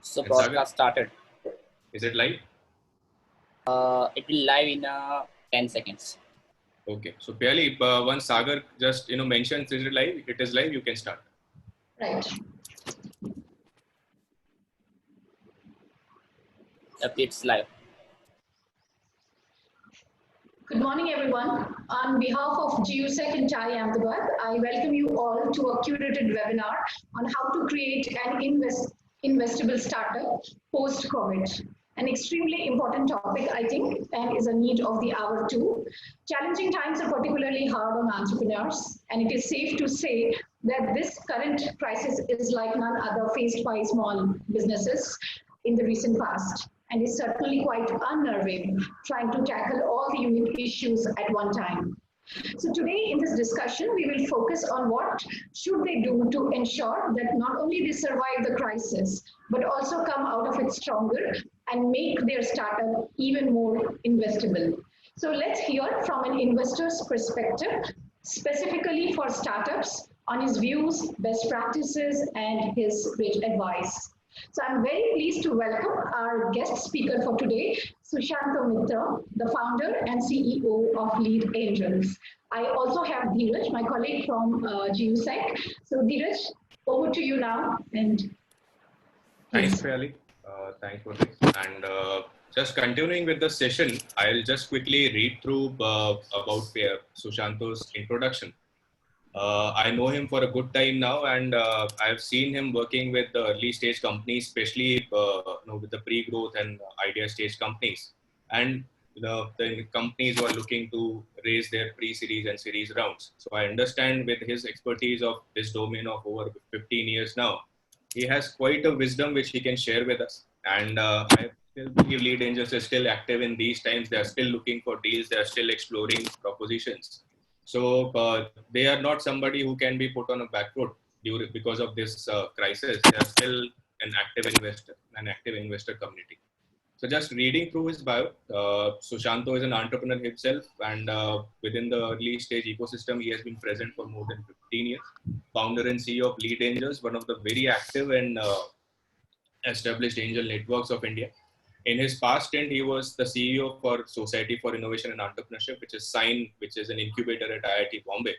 So And Sagar, broadcast started. is it live? It will live in 10 seconds. Okay. So Pyali, once Sagar just mentions is it live, it is live, you can start. Right. Yep, it's live. Good morning, everyone. On behalf of GUSEC and TIE Ahmedabad, I welcome you all to a curated webinar on how to create an investable startup post-COVID. An extremely important topic, I think, and is a need of the hour too. Challenging times are particularly hard on entrepreneurs, and it is safe to say that this current crisis is like none other faced by small businesses in the recent past, and is certainly quite unnerving trying to tackle all the unique issues at one time. So today in this discussion, we will focus on what should they do to ensure that not only they survive the crisis, but also come out of it stronger and make their startup even more investable. So let's hear from an investor's perspective, specifically for startups, on his views, best practices, and his great advice. So I'm very pleased to welcome our guest speaker for today, Sushanto Mishra, the founder and CEO of Lead Angels. I also have Dheeraj, my colleague from GUSEC. So Dheeraj, over to you now. And Thanks, Pyali. Thanks for this. And just continuing with the session, I'll just quickly read through about Sushanto's introduction. I know him for a good time now, and I've seen him working with the early stage companies, especially with the pre-growth and idea stage companies, and the companies who are looking to raise their pre-series and series rounds. So I understand with his expertise of this domain of over 15 years now, he has quite a wisdom which he can share with us. And I still believe Lead Angels is still active in these times. They are still looking for deals. They are still exploring propositions. So they are not somebody who can be put on a back foot because of this crisis. They are still an active investor community. So just reading through his bio, Sushanto is an entrepreneur himself, and within the early stage ecosystem, he has been present for more than 15 years. Founder and CEO of Lead Angels, one of the very active and established angel networks of India. In his past stint, he was the CEO for Society for Innovation and Entrepreneurship, which is SIGN, which is an incubator at IIT Bombay.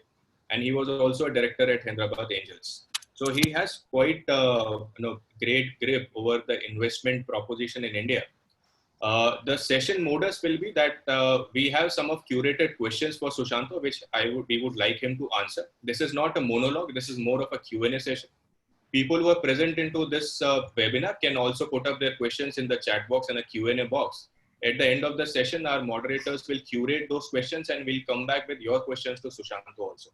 And he was also a director at Hyderabad Angels. So he has quite great grip over the investment proposition in India. The session modus will be that we have some of curated questions for Sushanto, which we would like him to answer. This is not a monologue. This is more of a Q&A session. People who are present into this webinar can also put up their questions in the chat box and a Q&A box. At the end of the session, our moderators will curate those questions and we'll come back with your questions to Sushanto also.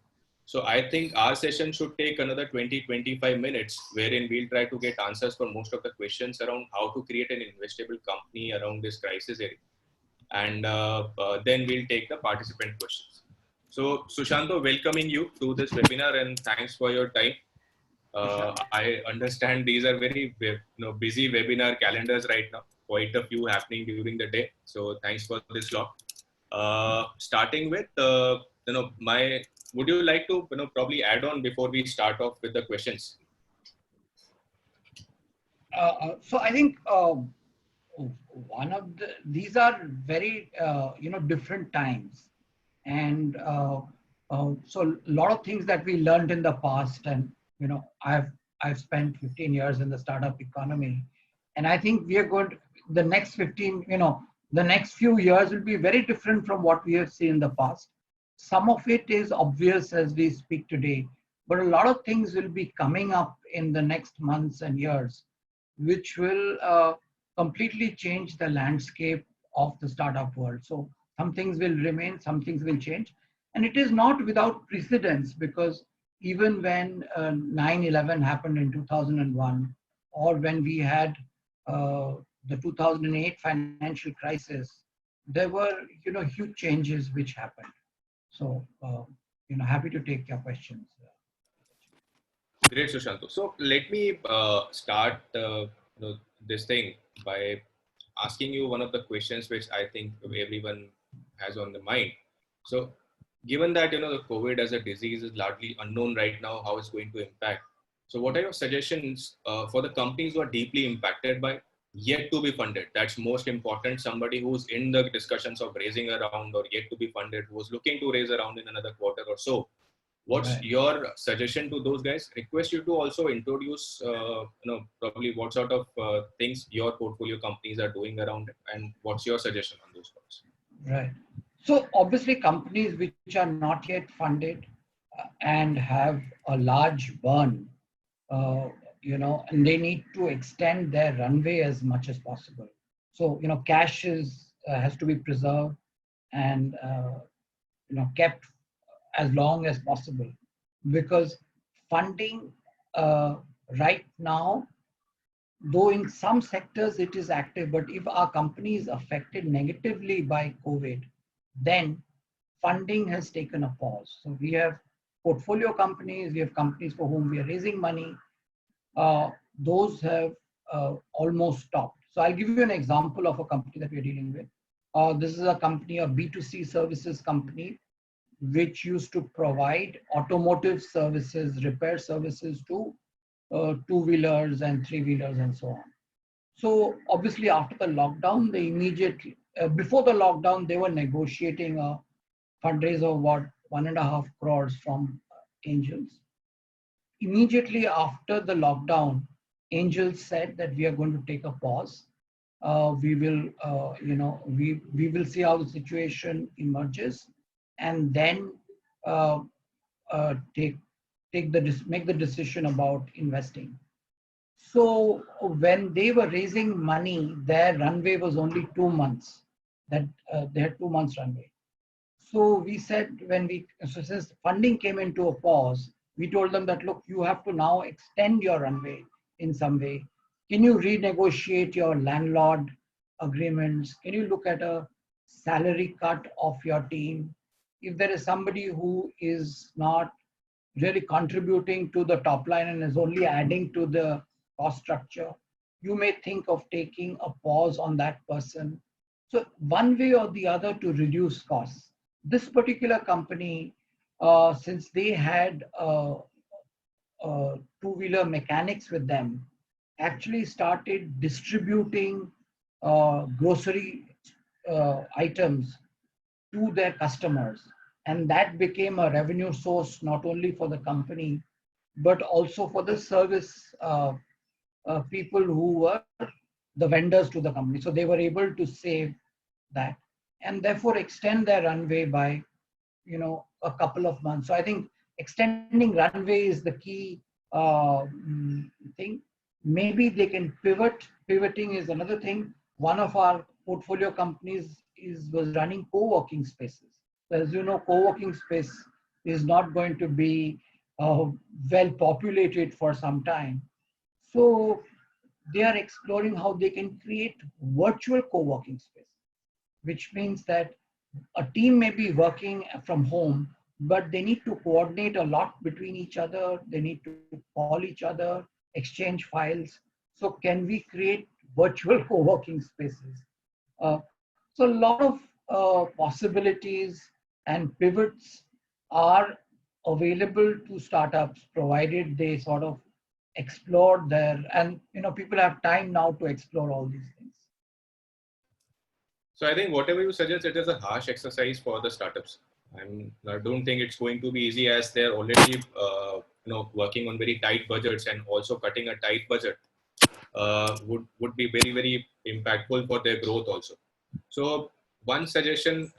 So I think our session should take another 20-25 minutes, wherein we'll try to get answers for most of the questions around how to create an investable company around this crisis area. And then we'll take the participant questions. So Sushanto, welcoming you to this webinar and thanks for your time. I understand these are very busy webinar calendars right now, quite a few happening during the day. So thanks for this slot. Starting with, would you like to probably add on before we start off with the questions? So I think one of these are very different times, and so a lot of things that we learned in the past, and I've spent 15 years in the startup economy, and I think we are going to, the next 15, the next few years will be very different from what we have seen in the past. Some of it is obvious as we speak today, but a lot of things will be coming up in the next months and years, which will completely change the landscape of the startup world. So some things will remain, some things will change. And it is not without precedence, because even when 9/11 happened in 2001, or when we had the 2008 financial crisis, there were huge changes which happened. So happy to take your questions. Great, Sushanto. So let me start this thing by asking you one of the questions which I think everyone has on the mind. So given that the COVID as a disease is largely unknown right now, how it's going to impact. So what are your suggestions for the companies who are deeply impacted by yet to be funded? That's most important. Somebody who's in the discussions of raising a round or yet to be funded, who's looking to raise a round in another quarter or so. What's Right. your suggestion to those guys? Request you to also introduce, probably what sort of things your portfolio companies are doing around it, and what's your suggestion on those points? Right. So obviously companies which are not yet funded and have a large burn, uh, and they need to extend their runway as much as possible. So, cash has to be preserved and, kept as long as possible, because funding right now, though in some sectors it is active, but if our company is affected negatively by COVID, then funding has taken a pause. So we have portfolio companies, we have companies for whom we are raising money. Those have almost stopped. So I'll give you an example of a company that we're dealing with. This is a company, a B2C services company, which used to provide automotive services, repair services to two-wheelers and three-wheelers and so on. So obviously after the lockdown, they immediately, before the lockdown, they were negotiating a fundraiser of about 1.5 crores from angels. Immediately after the lockdown, angels said that we are going to take a pause. We will, we will see how the situation emerges, and then uh, make the decision about investing. So when they were raising money, their runway was only 2 months. That they had 2 months runway. So we said so since funding came into a pause, we told them that, look, you have to now extend your runway in some way. Can you renegotiate your landlord agreements? Can you look at a salary cut of your team? If there is somebody who is not really contributing to the top line and is only adding to the cost structure, you may think of taking a pause on that person. So one way or the other to reduce costs. This particular company, since they had two-wheeler mechanics with them, actually started distributing grocery items to their customers. And that became a revenue source not only for the company, but also for the service people who were the vendors to the company. So they were able to save that and therefore extend their runway by, a couple of months. So I think extending runway is the key thing. Maybe they can pivot. Pivoting is another thing. One of our portfolio companies was running co-working spaces. As you know, co-working space is not going to be well populated for some time. So they are exploring how they can create virtual co-working space, which means that a team may be working from home, but they need to coordinate a lot between each other. They need to call each other, exchange files. So can we create virtual co-working spaces? So a lot of possibilities and pivots are available to startups, provided they sort of explore and people have time now to explore all these things. So I think whatever you suggest, it is a harsh exercise for the startups. I don't think it's going to be easy, as they're already working on very tight budgets, and also cutting a tight budget would be very, very impactful for their growth also. So one suggestion,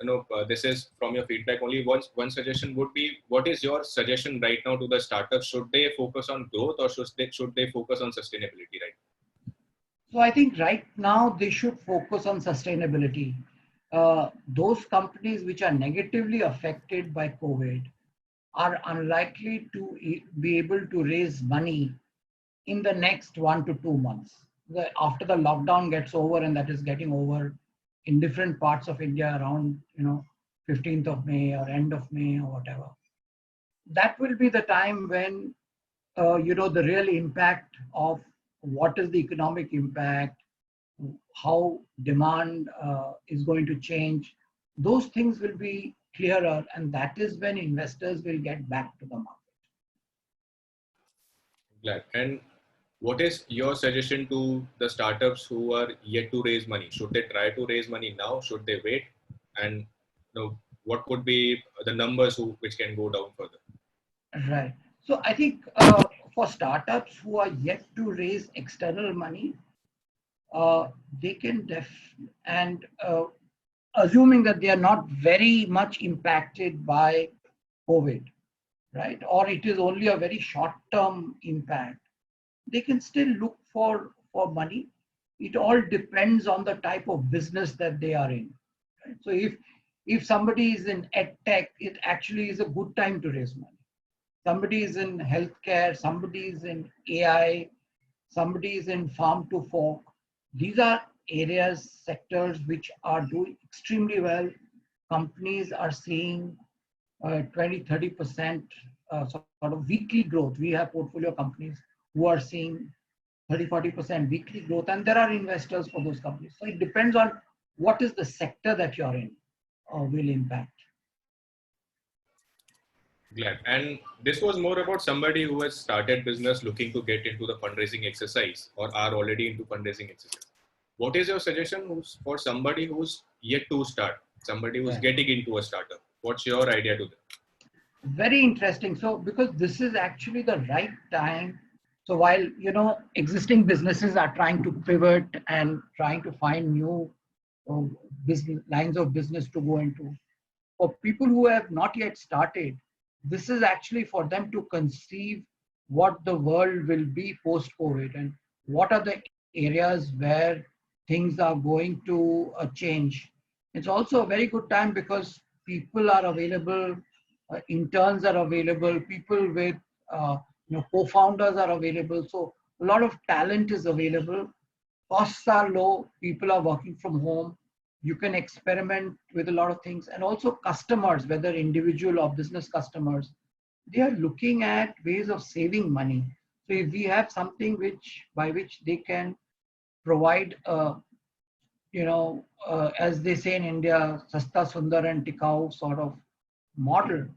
this is from your feedback only. One suggestion would be, what is your suggestion right now to the startups? Should they focus on growth, or should they focus on sustainability right now? So I think right now they should focus on sustainability. Those companies which are negatively affected by COVID are unlikely to be able to raise money in the next 1 to 2 months. After the lockdown gets over, and that is getting over in different parts of India around 15th of May or end of May or whatever. That will be the time when the real impact of what is the economic impact, how demand is going to change. Those things will be clearer, and that is when investors will get back to the market. Glad. And what is your suggestion to the startups who are yet to raise money? Should they try to raise money now? Should they wait? And what could be the numbers which can go down further? Right. So I think for startups who are yet to raise external money, they can and assuming that they are not very much impacted by COVID, right? Or it is only a very short-term impact, they can still look for money. It all depends on the type of business that they are in. Right? So if somebody is in ed tech, it actually is a good time to raise money. Somebody is in healthcare, somebody is in AI, somebody is in farm to fork. These are areas, sectors which are doing extremely well. Companies are seeing 20, 30% sort of weekly growth. We have portfolio companies who are seeing 30, 40% weekly growth, and there are investors for those companies. So it depends on what is the sector that you're in will impact. Glad. And this was more about somebody who has started business looking to get into the fundraising exercise or are already into fundraising exercise. What is your suggestion for somebody who's yet to start, somebody who's getting into a startup? What's your idea to them? Very interesting. So because this is actually the right time. So while existing businesses are trying to pivot and trying to find new business lines of business to go into, for people who have not yet started, this is actually for them to conceive what the world will be post COVID and what are the areas where things are going to change. It's also a very good time because people are available, interns are available, people with co-founders are available. So a lot of talent is available. Costs are low. People are working from home. You can experiment with a lot of things, and also customers, whether individual or business customers, they are looking at ways of saving money. So if we have something by which they can provide as they say in India, Sasta, Sundar and Tikau sort of model,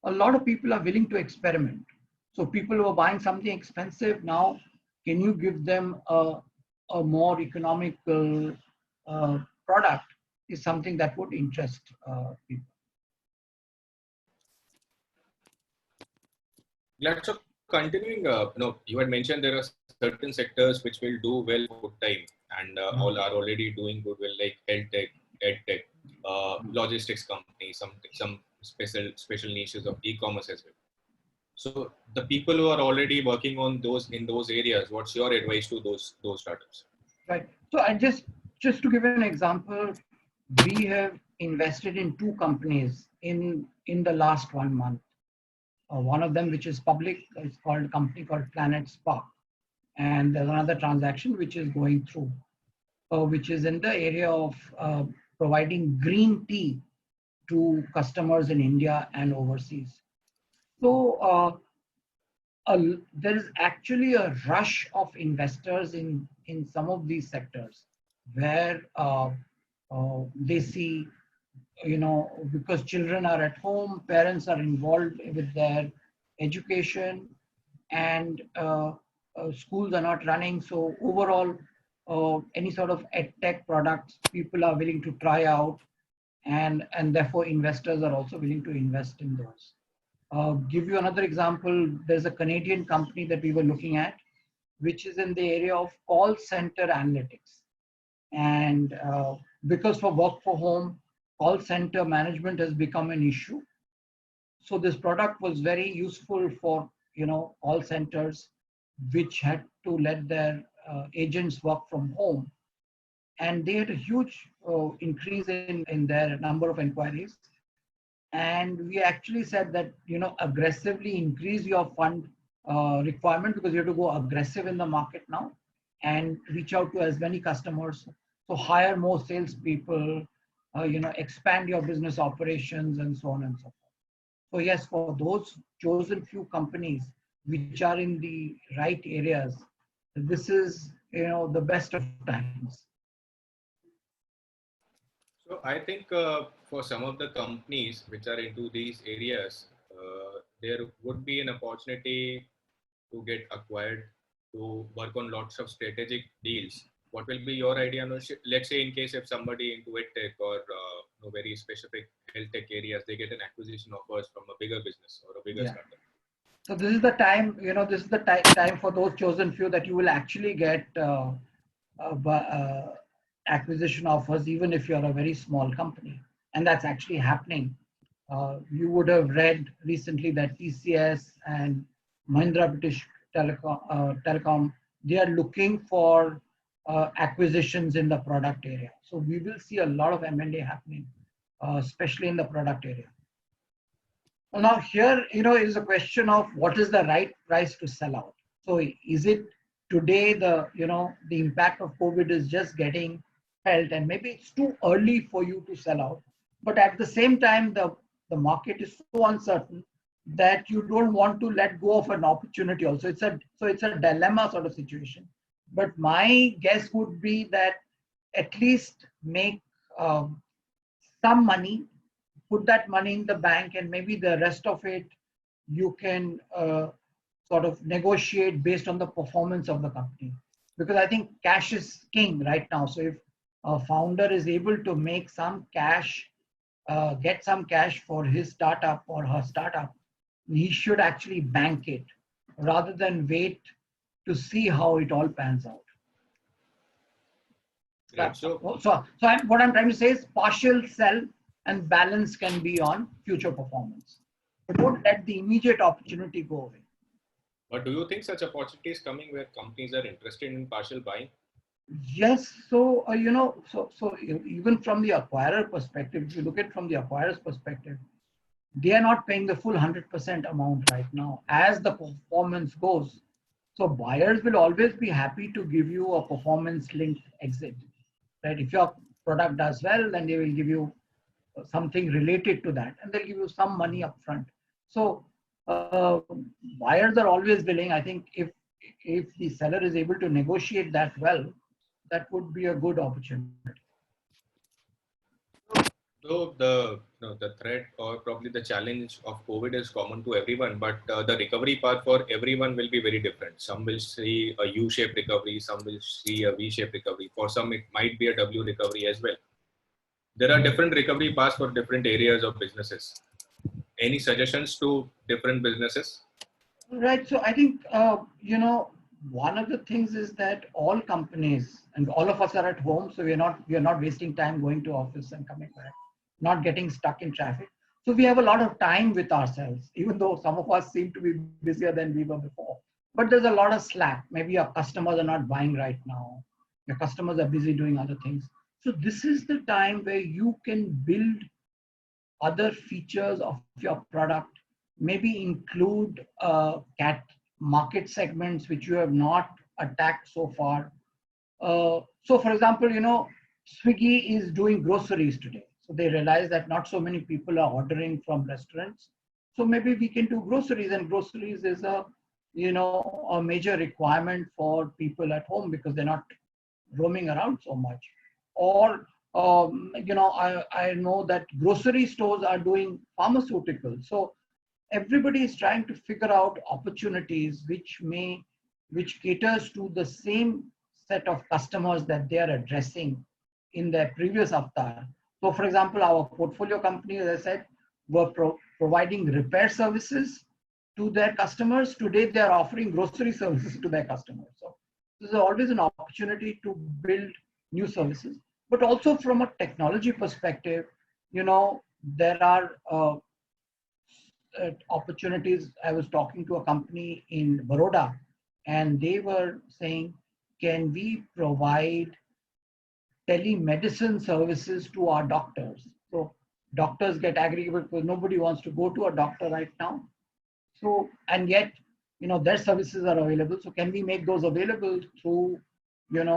a lot of people are willing to experiment. So people who are buying something expensive now, can you give them a more economical product is something that would interest people. Glad. So continuing, you had mentioned there are certain sectors which will do well for time and all are already doing good well, like health tech, ed tech, logistics companies, some special niches of e-commerce as well. So the people who are already working on those in those areas, what's your advice to those startups? Right. So I just to give an example, we have invested in two companies in the last 1 month. One of them, which is public, is called a company called Planet Spark. And there's another transaction which is going through, which is in the area of providing green tea to customers in India and overseas. So there is actually a rush of investors in some of these sectors where they see, because children are at home, parents are involved with their education, and schools are not running. So overall, any sort of ed tech products people are willing to try out, and therefore investors are also willing to invest in those. Give you another example. There's a Canadian company that we were looking at, which is in the area of call center analytics. And because for work from home, call center management has become an issue. So this product was very useful for call centers which had to let their agents work from home, and they had a huge increase in their number of inquiries. And we actually said that aggressively increase your fund requirement, because you have to go aggressive in the market now and reach out to as many customers. So hire more salespeople, expand your business operations, and so on and so forth. So yes, for those chosen few companies which are in the right areas, this is the best of times. So I think for some of the companies which are into these areas, there would be an opportunity to get acquired, to work on lots of strategic deals. What will be your idea? Let's say in case if somebody into tech or very specific health tech areas, they get an acquisition offers from a bigger business or a bigger Yeah. startup. So this is the time, this is the time for those chosen few that you will actually get acquisition offers, even if you're a very small company. And that's actually happening. You would have read recently that TCS and Mahindra British Telecom, they are looking for acquisitions in the product area. So we will see a lot of M&A happening, especially in the product area. Well, now here, is a question of what is the right price to sell out. So is it today the impact of COVID is just getting felt and maybe it's too early for you to sell out. But at the same time, the market is so uncertain that you don't want to let go of an opportunity also. It's a dilemma sort of situation. But my guess would be that at least make some money, put that money in the bank, and maybe the rest of it you can sort of negotiate based on the performance of the company. Because I think cash is king right now. So if a founder is able to make some cash, get some cash for his startup or her startup, he should actually bank it rather than wait to see how it all pans out. Great. So What I'm trying to say is partial sell and balance can be on future performance. But don't let the immediate opportunity go away. but do you think such opportunity is coming where companies are interested in partial buying? Yes. So, even from the acquirer perspective, if you look at it from the acquirer's perspective, they are not paying the full 100% amount right now as the performance goes. So buyers will always be happy to give you a performance linked exit, right? If your product does well, then they will give you something related to that, and they'll give you some money upfront. So buyers are always willing. I think if the seller is able to negotiate that well, that would be a good opportunity. So the threat or probably the challenge of COVID is common to everyone, but the recovery path for everyone will be very different. Some will see a U-shaped recovery, some will see a V-shaped recovery. For some, it might be a W recovery as well. There are different recovery paths for different areas of businesses. Any suggestions to different businesses? Right. So I think, one of the things is that all companies and all of us are at home. So we are not wasting time going to office and coming back, not getting stuck in traffic. So we have a lot of time with ourselves, even though some of us seem to be busier than we were before. But there's a lot of slack. Maybe your customers are not buying right now. Your customers are busy doing other things. So this is the time where you can build other features of your product, maybe include market segments which you have not attacked so far. So for example, Swiggy is doing groceries today. So they realize that not so many people are ordering from restaurants. So maybe we can do groceries, and groceries is a major requirement for people at home because they're not roaming around so much. Or I know that grocery stores are doing pharmaceuticals. So everybody is trying to figure out opportunities which caters to the same set of customers that they are addressing in their previous avatar. So for example, our portfolio company, as I said, were providing repair services to their customers. Today, they are offering grocery services to their customers. So there's always an opportunity to build new services. But also from a technology perspective, there are opportunities. I was talking to a company in Baroda, and they were saying, can we provide telemedicine services to our doctors? So doctors get aggregated because nobody wants to go to a doctor right now. So, and yet, their services are available. So can we make those available through, an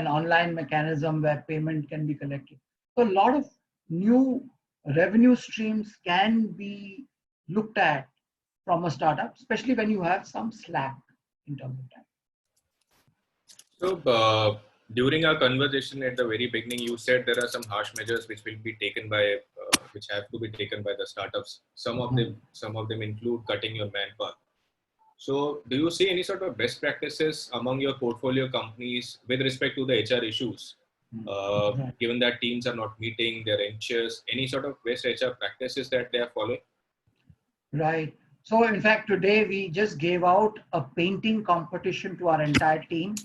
online mechanism where payment can be collected? So a lot of new revenue streams can be looked at from a startup, especially when you have some slack in terms of time. So during our conversation at the very beginning, you said there are some harsh measures which will be taken by, which have to be taken by the startups. Some of them include cutting your manpower. So do you see any sort of best practices among your portfolio companies with respect to the HR issues? Given that teams are not meeting, they're anxious, any sort of best HR practices that they are following? Right. So in fact, today we just gave out a painting competition to our entire team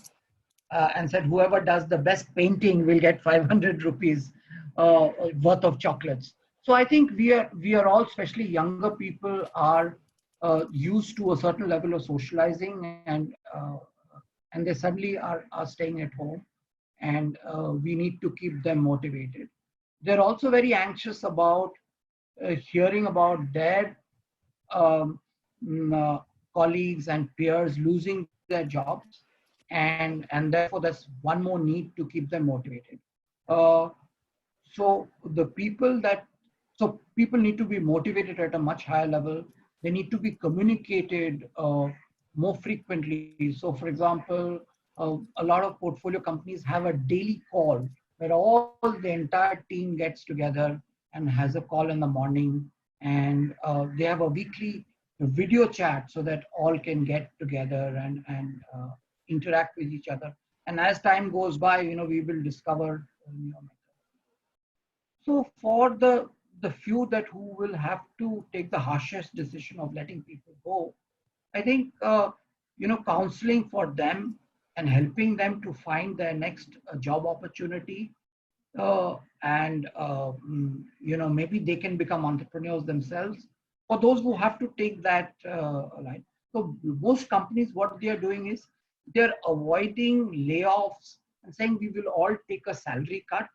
and said whoever does the best painting will get 500 rupees worth of chocolates. So I think we are all, especially younger people, are used to a certain level of socializing, and they suddenly are staying at home, and we need to keep them motivated. They're also very anxious about hearing about their um, colleagues and peers losing their jobs, and therefore that's one more need to keep them motivated. Uh, so the people that so people need to be motivated at a much higher level. They need to be communicated more frequently. So for example, a lot of portfolio companies have a daily call where all the entire team gets together and has a call in the morning, and they have a weekly video chat so that all can get together and interact with each other. And as time goes by, we will discover methods. So for the few that who will have to take the harshest decision of letting people go, I think counseling for them and helping them to find their next job opportunity, and maybe they can become entrepreneurs themselves. For those who have to take that line, so most companies, what they are doing is they're avoiding layoffs and saying we will all take a salary cut,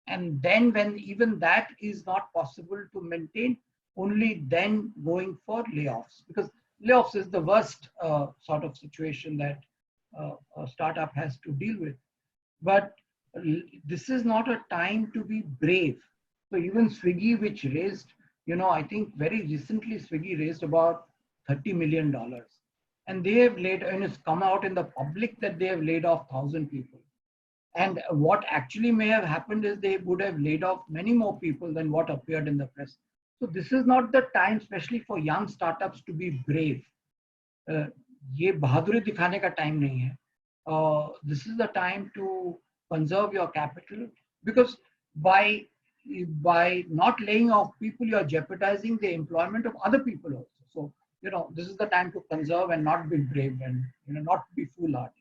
and then when even that is not possible to maintain, only then going for layoffs, because layoffs is the worst sort of situation that a startup has to deal with. But this is not a time to be brave. So even Swiggy, which raised, I think very recently Swiggy raised about $30 million, and they have laid, and it's come out in the public that they have laid off 1,000 people. And what actually may have happened is they would have laid off many more people than what appeared in the press. So this is not the time, especially for young startups, to be brave. ये बहादुरी दिखाने का time नहीं है. This is the time to conserve your capital, because by not laying off people, you are jeopardizing the employment of other people also. So this is the time to conserve and not be brave, and not be foolhardy.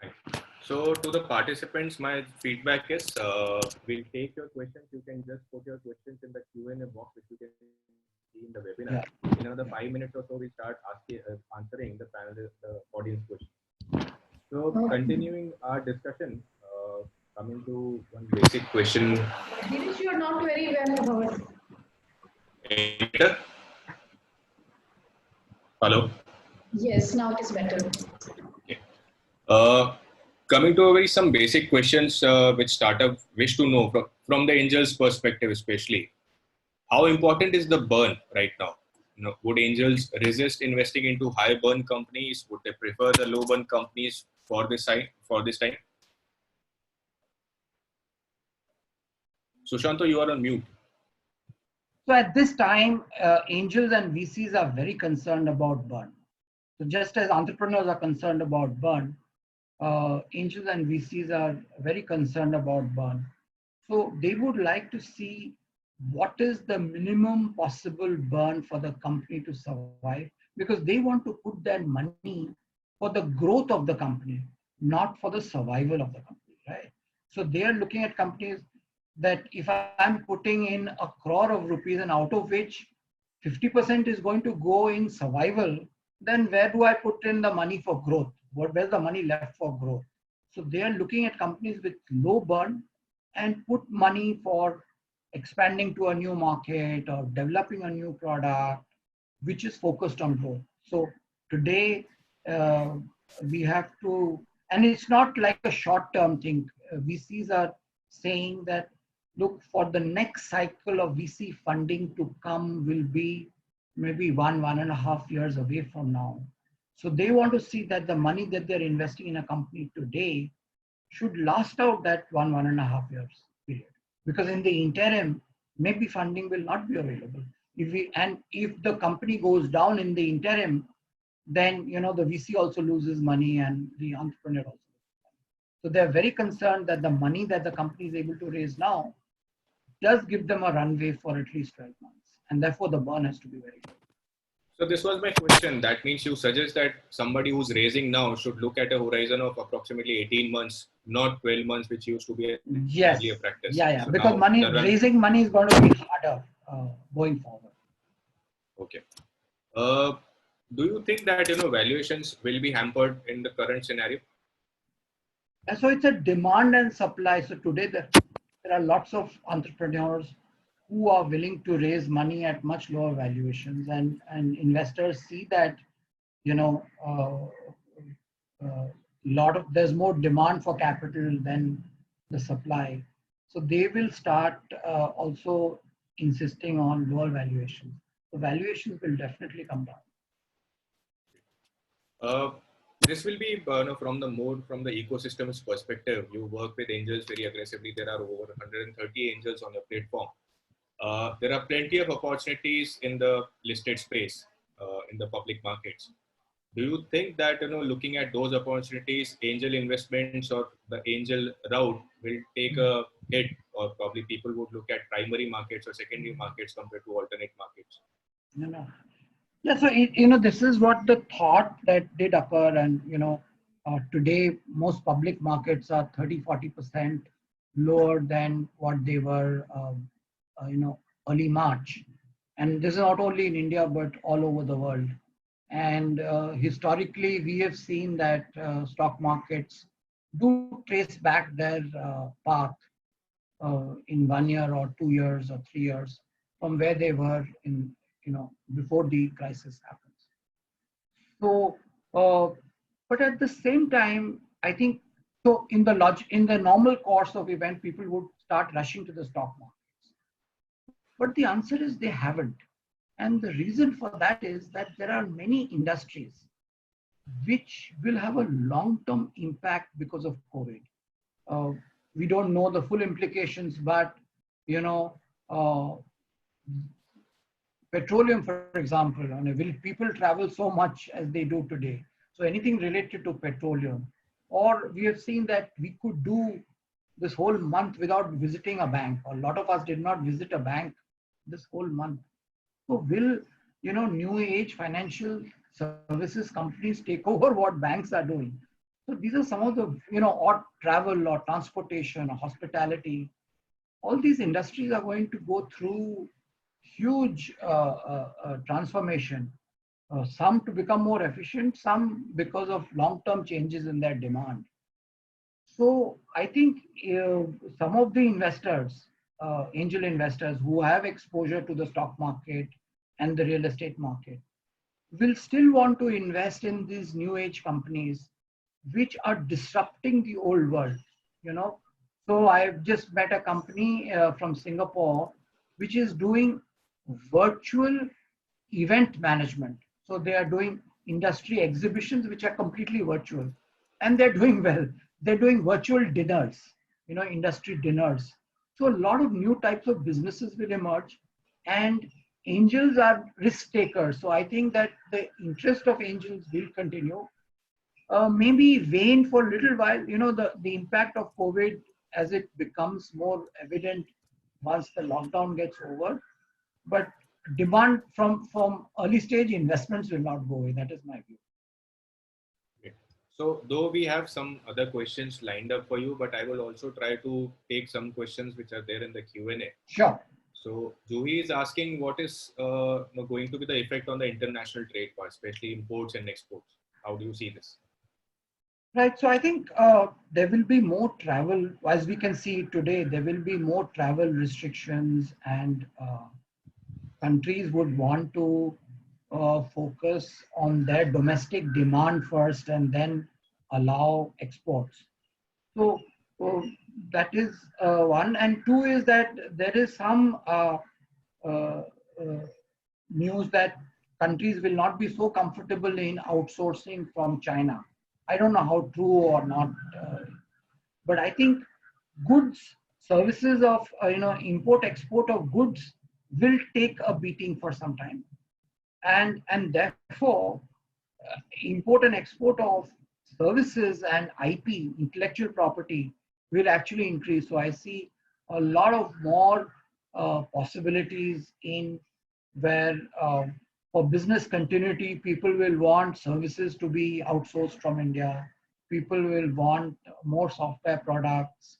Right. So to the participants, my feedback is we'll take your questions. You can just put your questions in the Q&A box, which you can see in the webinar. In another 5 minutes or so, we start answering the audience questions. So continuing our discussion, coming to one basic question. Dheeraj, you are not very well heard. Hello? Yes, now it is better. Okay. Coming to some basic questions which startup wish to know from the angel's perspective, especially. How important is the burn right now? Would angels resist investing into high burn companies? Would they prefer the low burn companies for this time? Sushanto, you are on mute. So at this time, angels and VCs are very concerned about burn. So just as entrepreneurs are concerned about burn, angels and VCs are very concerned about burn. So they would like to see what is the minimum possible burn for the company to survive, because they want to put their money for the growth of the company, not for the survival of the company, right? So they are looking at companies that if I'm putting in 1 crore of rupees and out of which 50% is going to go in survival, then where do I put in the money for growth? Where's the money left for growth? So they are looking at companies with low burn and put money for expanding to a new market or developing a new product, which is focused on growth. So today we have to, and it's not like a short-term thing. VCs are saying that, look, for the next cycle of VC funding to come will be maybe 1.5 years away from now. So they want to see that the money that they're investing in a company today should last out that 1.5 years period. Because in the interim, maybe funding will not be available. If the company goes down in the interim, then the VC also loses money and the entrepreneur also. So they're very concerned that the money that the company is able to raise now does give them a runway for at least 12 months. And therefore the burn has to be very low. So this was my question. That means you suggest that somebody who's raising now should look at a horizon of approximately 18 months, not 12 months, which used to be a Yes. earlier practice. Yeah. So because raising money is going to be harder going forward. Okay. Do you think that valuations will be hampered in the current scenario? And so it's a demand and supply. So today there are lots of entrepreneurs who are willing to raise money at much lower valuations, and investors see that there's more demand for capital than the supply. So they will start also insisting on lower valuations. The valuations will definitely come down. This will be from the ecosystem's perspective. You work with angels very aggressively. There are over 130 angels on your platform. There are plenty of opportunities in the listed space, in the public markets. Do you think that looking at those opportunities, angel investments or the angel route will take a hit, or probably people would look at primary markets or secondary markets compared to alternate markets? No. Yeah, so this is what the thought that did occur, and today most public markets are 30-40% lower than what they were early March, and this is not only in India but all over the world. And historically we have seen that stock markets do trace back their path in 1 year or 2 years or 3 years from where they were in before the crisis happens. So, but at the same time, I think so. In the normal course of event, people would start rushing to the stock markets. But the answer is they haven't, and the reason for that is that there are many industries which will have a long-term impact because of COVID. We don't know the full implications, but petroleum, for example, will people travel so much as they do today? So anything related to petroleum, or we have seen that we could do this whole month without visiting a bank. A lot of us did not visit a bank this whole month. So will new age financial services companies take over what banks are doing? So these are some of the or travel or transportation or hospitality. All these industries are going to go through huge transformation, some to become more efficient, some because of long-term changes in their demand. So I think some of the investors, angel investors who have exposure to the stock market and the real estate market, will still want to invest in these new age companies which are disrupting the old world. So I've just met a company from Singapore which is doing virtual event management. So they are doing industry exhibitions which are completely virtual, and they're doing well. They're doing virtual dinners, industry dinners. So a lot of new types of businesses will emerge, and angels are risk takers. So I think that the interest of angels will continue. Maybe wane for a little while. The impact of COVID, as it becomes more evident once the lockdown gets over. But demand from early stage investments will not go away. That is my view. Okay. So though we have some other questions lined up for you, but I will also try to take some questions which are there in the Q&A. Sure. So Juhi is asking what is going to be the effect on the international trade part, especially imports and exports. How do you see this? Right. So I think there will be more travel. As we can see today, there will be more travel restrictions, and countries would want to focus on their domestic demand first and then allow exports. So that is one. And two is that there is some news that countries will not be so comfortable in outsourcing from China. I don't know how true or not, but I think goods, services of import export of goods will take a beating for some time. And therefore, import and export of services and IP, intellectual property, will actually increase. So I see a lot of more possibilities in where for business continuity, people will want services to be outsourced from India. People will want more software products,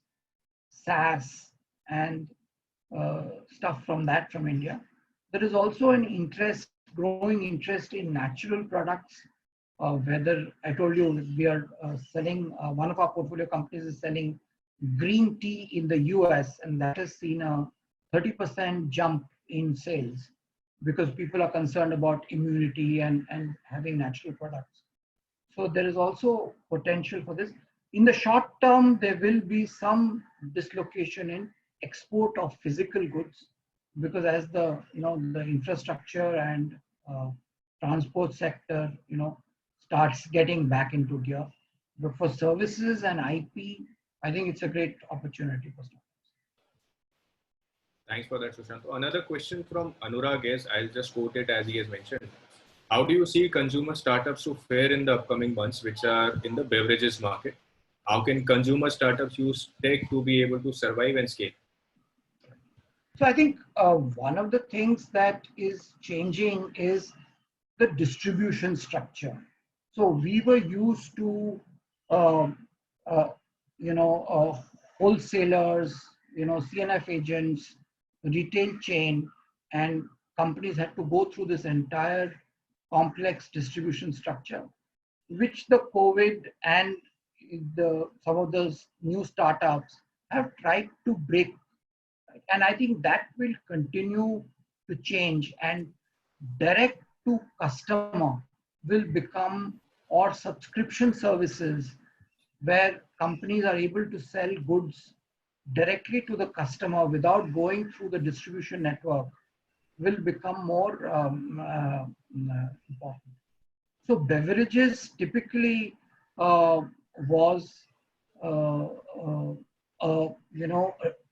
SaaS, and stuff from India. There is also an interest, growing interest in natural products. Whether I told you we are selling, one of our portfolio companies is selling green tea in the US, and that has seen a 30% jump in sales because people are concerned about immunity and having natural products. So there is also potential for this. In the short term, there will be some dislocation in export of physical goods because as the the infrastructure and transport sector starts getting back into gear. But for services and IP, I think it's a great opportunity for startups. Thanks for that, Sushanto. Another question from Anurag is, I'll just quote it as he has mentioned. How do you see consumer startups to fare in the upcoming months, which are in the beverages market? How can consumer startups use tech to be able to survive and scale? So I think one of the things that is changing is the distribution structure. So we were used to, um, uh, wholesalers, CNF agents, retail chain, and companies had to go through this entire complex distribution structure, which the COVID and some of those new startups have tried to break. And I think that will continue to change, and direct to customer will become, or subscription services where companies are able to sell goods directly to the customer without going through the distribution network will become more important. So beverages typically was uh, uh,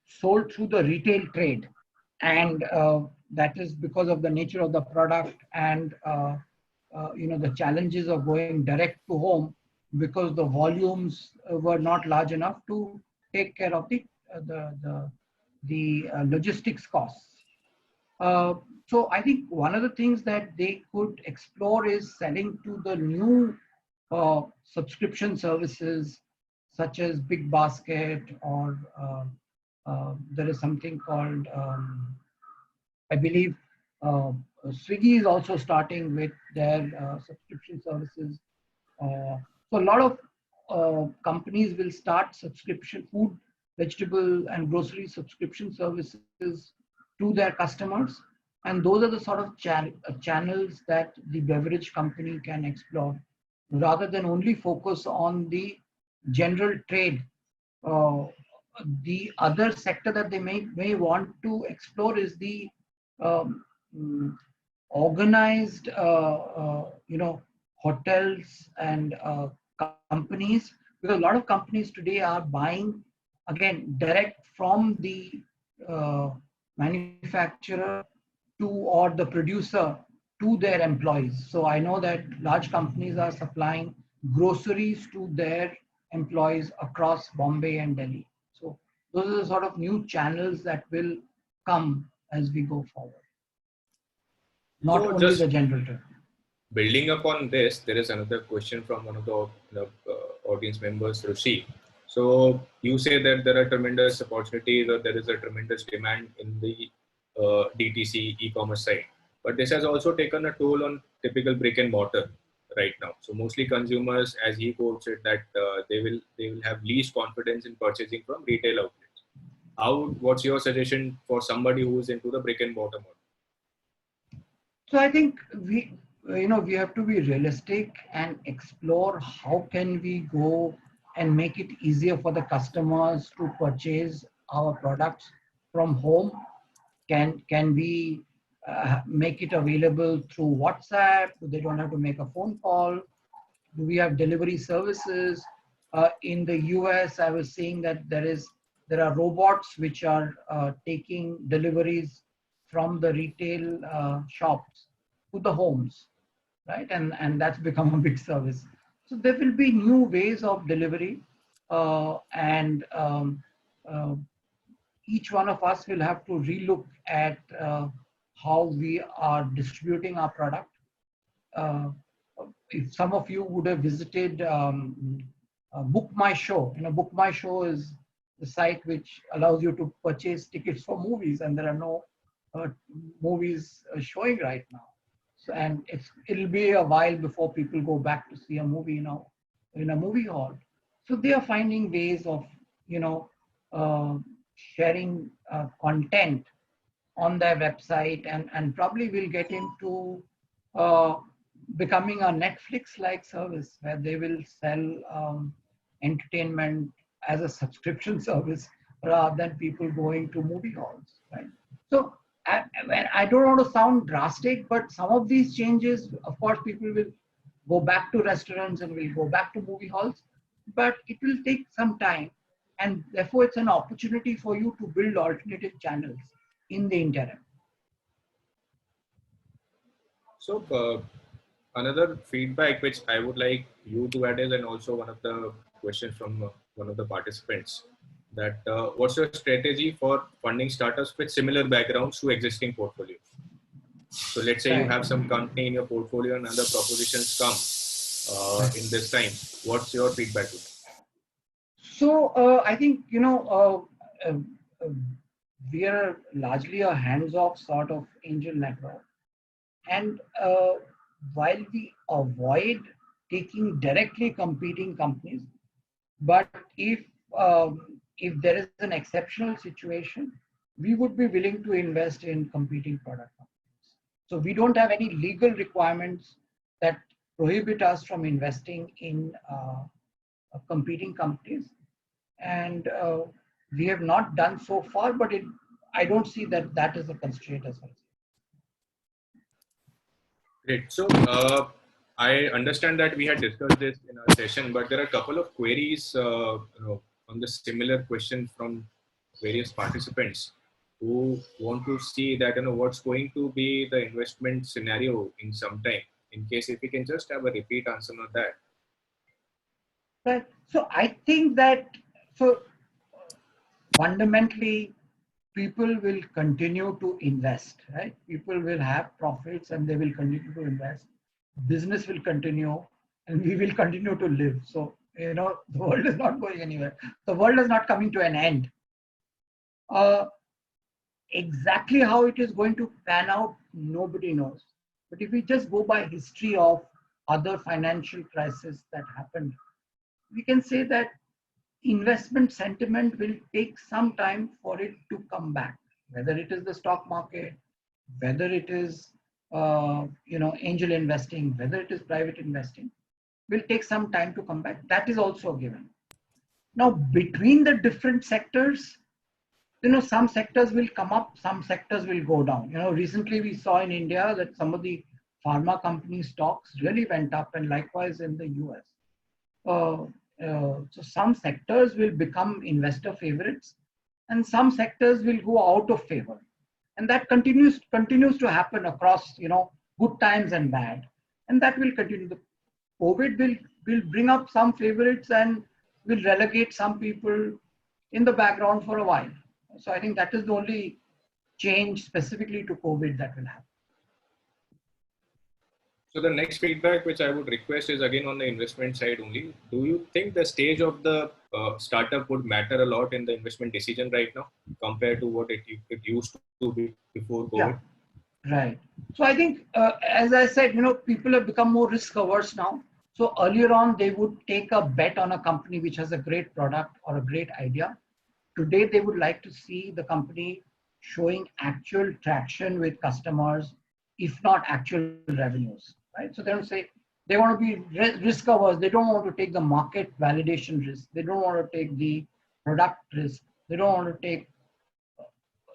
sold through the retail trade, and that is because of the nature of the product and the challenges of going direct to home because the volumes were not large enough to take care of the logistics costs. So I think one of the things that they could explore is selling to the new subscription services such as Big Basket, or there is something called, I believe, Swiggy is also starting with their subscription services. So a lot of companies will start subscription food, vegetable, and grocery subscription services to their customers. And those are the sort of channels that the beverage company can explore rather than only focus on the general trade. Uh, the other sector that they may want to explore is the um, mm, organized, hotels and companies, because a lot of companies today are buying again direct from the uh, manufacturer to, or the producer to their employees. So I know that large companies are supplying groceries to their employees across Bombay and Delhi. So those are the sort of new channels that will come as we go forward. Not So only just the general trade. building upon this, there is another question from one of the audience members, Rushi. So you say that there are tremendous opportunities, or there is a tremendous demand in the DTC e-commerce side, but this has also taken a toll on typical brick and mortar right now. So mostly consumers, as he quotes it, that they will have least confidence in purchasing from retail outlets. What's your suggestion for somebody who is into the brick and mortar model? So I think we have to be realistic and explore how can we go and make it easier for the customers to purchase our products from home. Can we make it available through WhatsApp? They don't have to make a phone call. Do we have delivery services? In the US, I was seeing that there are robots which are taking deliveries from the retail shops to the homes, right? And that's become a big service. So there will be new ways of delivery, and uh, each one of us will have to relook at how we are distributing our product. Uh, if some of you would have visited Book My Show, Book My Show is the site which allows you to purchase tickets for movies, and there are no uh, movies showing right now. So, and it'll be a while before people go back to see a movie in a movie hall. So they are finding ways of uh, sharing content on their website, and probably will get into uh, becoming a Netflix-like service where they will sell entertainment as a subscription service rather than people going to movie halls, right? So I don't want to sound drastic, but some of these changes, of course, people will go back to restaurants and will go back to movie halls, but it will take some time. And therefore, it's an opportunity for you to build alternative channels in the interim. So another feedback which I would like you to add is, and also one of the questions from one of the participants, that what's your strategy for funding startups with similar backgrounds to existing portfolios? So let's say you have some company in your portfolio and other propositions come in this time. What's your feedback? So I think, we are largely a hands-off sort of angel network. And while we avoid taking directly competing companies, but if there is an exceptional situation, we would be willing to invest in competing product companies. So we don't have any legal requirements that prohibit us from investing in competing companies, and we have not done so far. But I don't see that is a constraint as well. Great. So I understand that we had discussed this in our session, but there are a couple of queries on the similar question from various participants who want to see that what's going to be the investment scenario in some time. In case if we can just have a repeat answer on that. Right. So I think that fundamentally, people will continue to invest, right? People will have profits and they will continue to invest. Business will continue and we will continue to live. So, the world is not going anywhere. The world is not coming to an end. Exactly how it is going to pan out, nobody knows. But if we just go by history of other financial crises that happened, we can say that investment sentiment will take some time for it to come back, whether it is the stock market, whether it is angel investing, whether it is private investing, will take some time to come back. That is also a given. Now, between the different sectors, some sectors will come up, some sectors will go down. Recently we saw in India that some of the pharma company stocks really went up, and likewise in the US. So some sectors will become investor favorites and some sectors will go out of favor. And that continues to happen across, good times and bad. And that will continue. The COVID will bring up some favorites and will relegate some people in the background for a while. So I think that is the only change specifically to COVID that will happen. So the next feedback which I would request is again on the investment side only. Do you think the stage of the startup would matter a lot in the investment decision right now compared to what it used to be before COVID? Yeah, right. So I think, as I said, people have become more risk averse now. So earlier on, they would take a bet on a company which has a great product or a great idea. Today, they would like to see the company showing actual traction with customers, if not actual revenues, right? So they don't say they want to be risk averse. They don't want to take the market validation risk. They don't want to take the product risk. They don't want to take,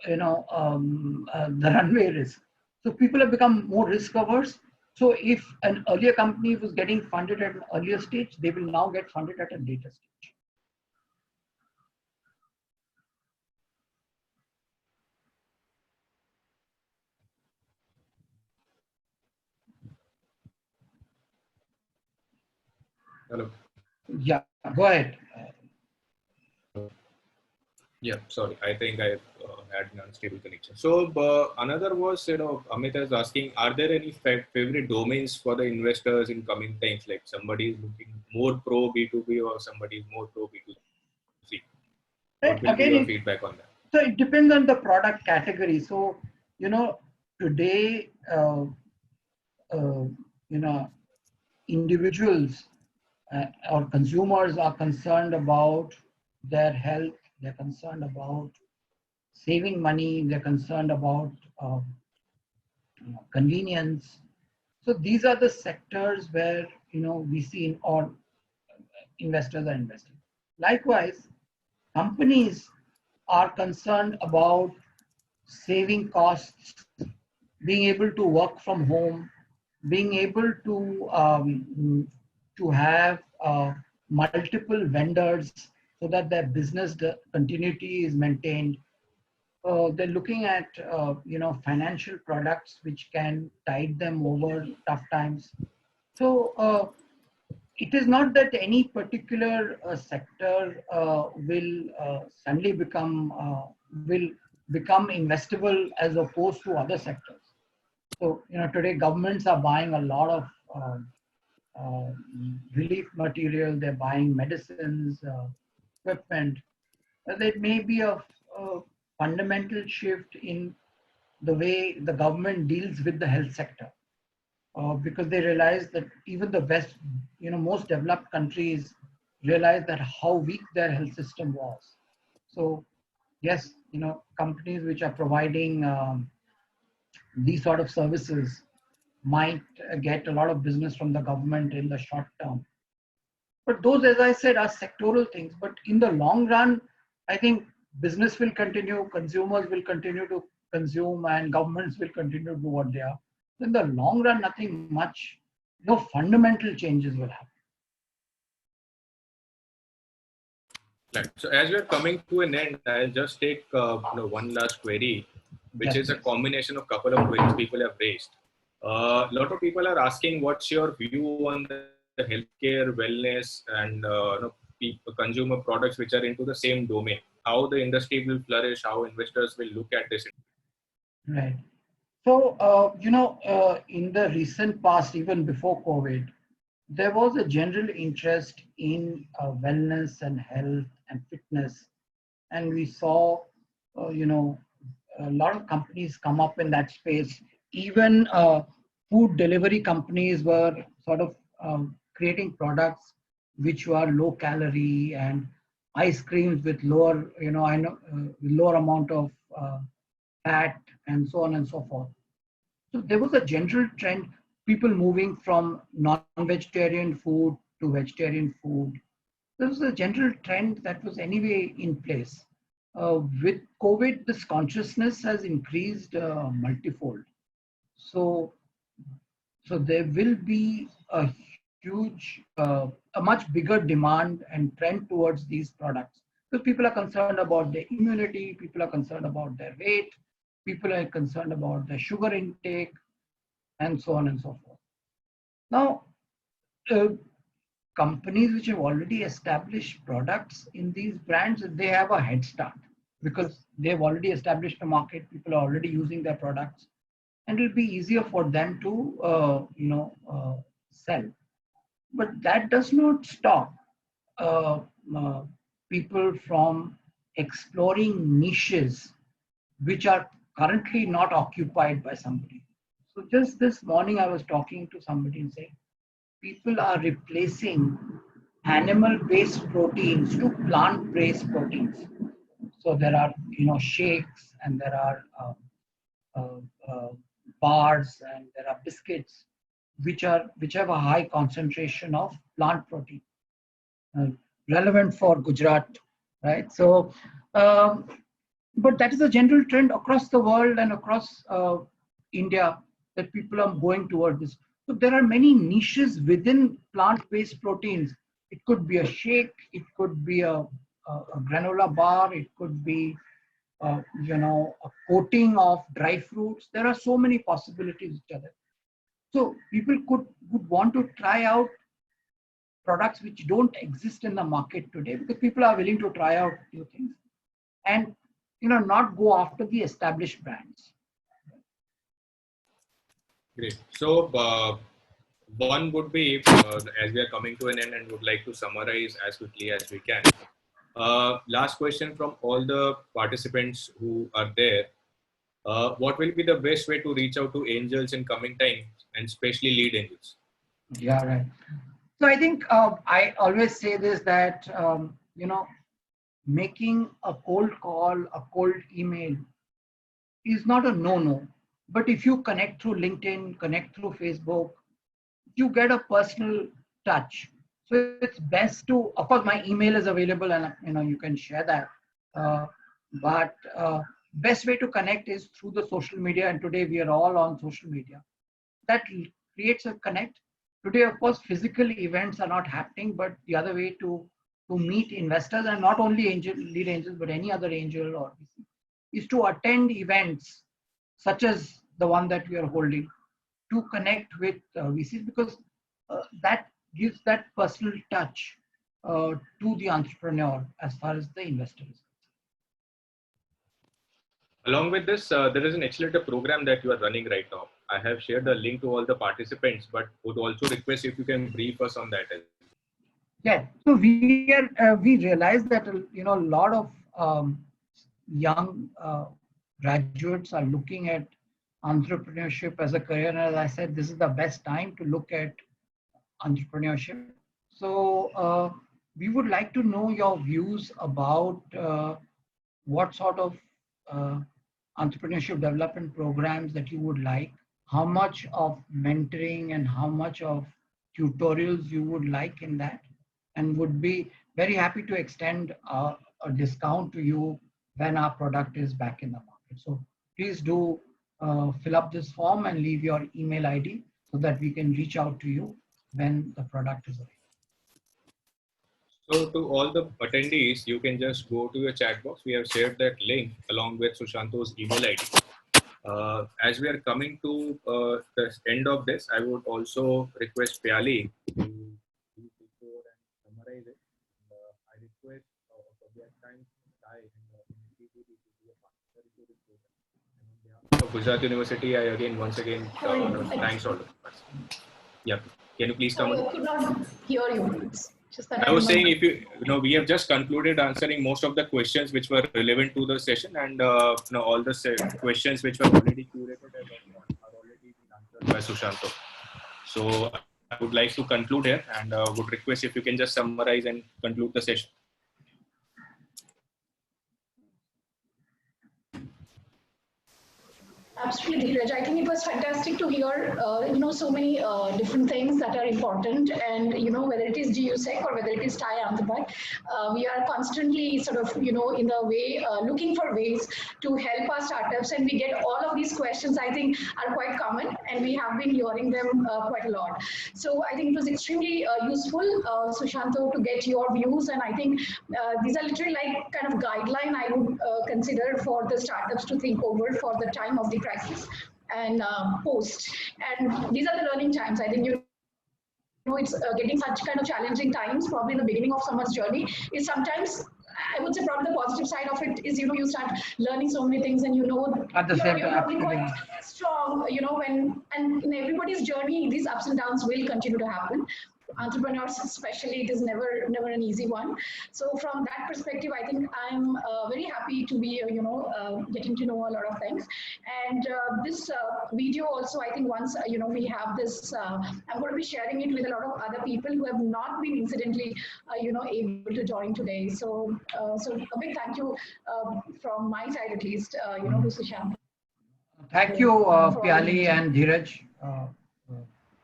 the runway risk. So people have become more risk averse. So if an earlier company was getting funded at an earlier stage, they will now get funded at a later stage. Hello. Yeah, go ahead. Yeah, sorry. I think I had an unstable connection. So another was, Amit is asking, are there any favorite domains for the investors in coming times? Like somebody is looking more pro B2B or somebody is more pro B2C. Right. What will be Again, your feedback on that? so it depends on the product category. So, today, uh, you know, individuals or consumers are concerned about their health, they're concerned about saving money, they're concerned about uh, convenience. So these are the sectors where we see or investors are investing. Likewise, companies are concerned about saving costs, being able to work from home, being able to have multiple vendors so that their business continuity is maintained. They're looking at financial products which can tide them over tough times. So it is not that any particular sector will become investable as opposed to other sectors. So today governments are buying a lot of uh, relief material. They're buying medicines, equipment. There may be a fundamental shift in the way the government deals with the health sector, because they realize that even the best, most developed countries realize that how weak their health system was. So yes, companies which are providing these sort of services might get a lot of business from the government in the short term. But those, as I said, are sectoral things. But in the long run, I think business will continue, consumers will continue to consume, and governments will continue to do what they are. In the long run, nothing much, no fundamental changes will happen. Right. So as we are coming to an end, I'll just take one last query, which Yes, is a please. combination of couple of queries people have raised. A lot of people are asking, what's your view on the healthcare, wellness, and consumer products which are into the same domain? How the industry will flourish? How investors will look at this? Right. So, in the recent past, even before COVID, there was a general interest in wellness and health and fitness. And we saw, a lot of companies come up in that space. Even food delivery companies were sort of creating products which were low calorie, and ice creams with lower, lower amount of fat, and so on and so forth. So there was a general trend, people moving from non-vegetarian food to vegetarian food. There was a general trend that was anyway in place. With COVID, this consciousness has increased multifold. So, so there will be a much bigger demand and trend towards these products, because people are concerned about their immunity, people are concerned about their weight, people are concerned about their sugar intake, and so on and so forth. Now, uh, companies which have already established products in these brands, they have a head start because they've already established a market. People are already using their products, and it'll be easier for them to, sell. But that does not stop uh, uh, people from exploring niches which are currently not occupied by somebody. So just this morning, I was talking to somebody and saying, people are replacing animal-based proteins to plant-based proteins. So there are, shakes, and there are uh, bars, and there are biscuits, which have a high concentration of plant protein, uh, relevant for Gujarat, right? So, um, but that is a general trend across the world and across India, that people are going toward this. So there are many niches within plant-based proteins. It could be a shake, it could be a granola bar, it could be a coating of dry fruits. There are so many possibilities which are there. So people would want to try out products which don't exist in the market today, because people are willing to try out new things and not go after the established brands. Great. So one would be, as we are coming to an end and would like to summarize as quickly as we can. Last question from all the participants who are there. What will be the best way to reach out to angels in coming time, and especially lead angels? Yeah, right. So I think I always say this, that, making a cold call, a cold email is not a no-no. But if you connect through LinkedIn, connect through Facebook, you get a personal touch. So it's best to, of course, my email is available, and you can share that. But best way to connect is through the social media, and today we are all on social media. That creates a connect. Today, of course, physical events are not happening, but the other way to meet investors, and not only lead angels, but any other angel or VC, is to attend events such as the one that we are holding, to connect with VCs, because that gives that personal touch to the entrepreneur as far as the investor is. Along with this, there is an accelerator program that you are running right now. I have shared the link to all the participants, but would also request if you can brief us on that as well. Yeah, so we realize that a lot of young graduates are looking at entrepreneurship as a career, and as I said, this is the best time to look at entrepreneurship. So we would like to know your views about what sort of entrepreneurship development programs that you would like, how much of mentoring and how much of tutorials you would like in that, and would be very happy to extend a discount to you when our product is back in the market. So please do fill up this form and leave your email ID so that we can reach out to you when the product is available. So to all the attendees, you can just go to your chat box. We have shared that link along with Sushanto's email ID. As we are coming to the end of this, I would also request Pyali to before and summarize it. I request time of Gujarat University, I again once again thanks all of us. Yeah, can you please come on? I could not hear you. Just that I was saying, if we have just concluded answering most of the questions which were relevant to the session, and all the questions which were already curated are already been answered by Sushanto. So I would like to conclude here, and would request if you can just summarize and conclude the session. Absolutely, Raj. I think it was fantastic to hear, so many different things that are important, and whether it is GUSEC or whether it is TIE Ahmedabad, we are constantly sort of in the way looking for ways to help our startups, and we get all of these questions. I think are quite common, and we have been hearing them quite a lot. So I think it was extremely useful, Sushanto, to get your views, and I think these are literally like kind of guideline I would consider for the startups to think over for the time of the crisis and post. And these are the learning times. I think it's getting such kind of challenging times. Probably the beginning of someone's journey is sometimes, I would say, probably the positive side of it is you start learning so many things, and at the same you're time, probably quite strong. And in everybody's journey, these ups and downs will continue to happen. Entrepreneurs especially, it is never an easy one. So from that perspective, I think I'm very happy to be getting to know a lot of things. And this video also, I think once we have this, I'm going to be sharing it with a lot of other people who have not been incidentally able to join today. So so a big thank you from my side, at least, to Sushanto. Thank you, Pyali and Dheeraj,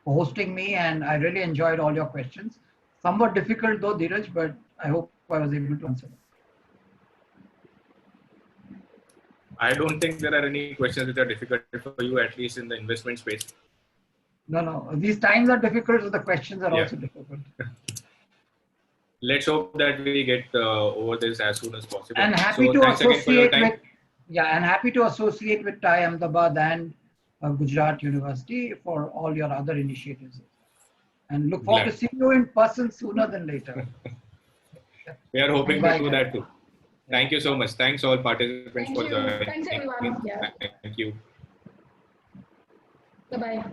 for hosting me, and I really enjoyed all your questions. Somewhat difficult though, Dheeraj, but I hope I was able to answer them. I don't think there are any questions which are difficult for you, at least in the investment space. No. These times are difficult, so the questions are also difficult. Let's hope that we get over this as soon as possible. And happy to associate with, and happy to associate with TIE Ahmedabad and Gujarat University for all your other initiatives. and look forward to seeing you in person sooner than later. We are hoping Bye, to do guys. that too. Thank you so much. Thanks all participants Thank for you. joining. Thanks everyone. Yeah. Thank you. Bye-bye.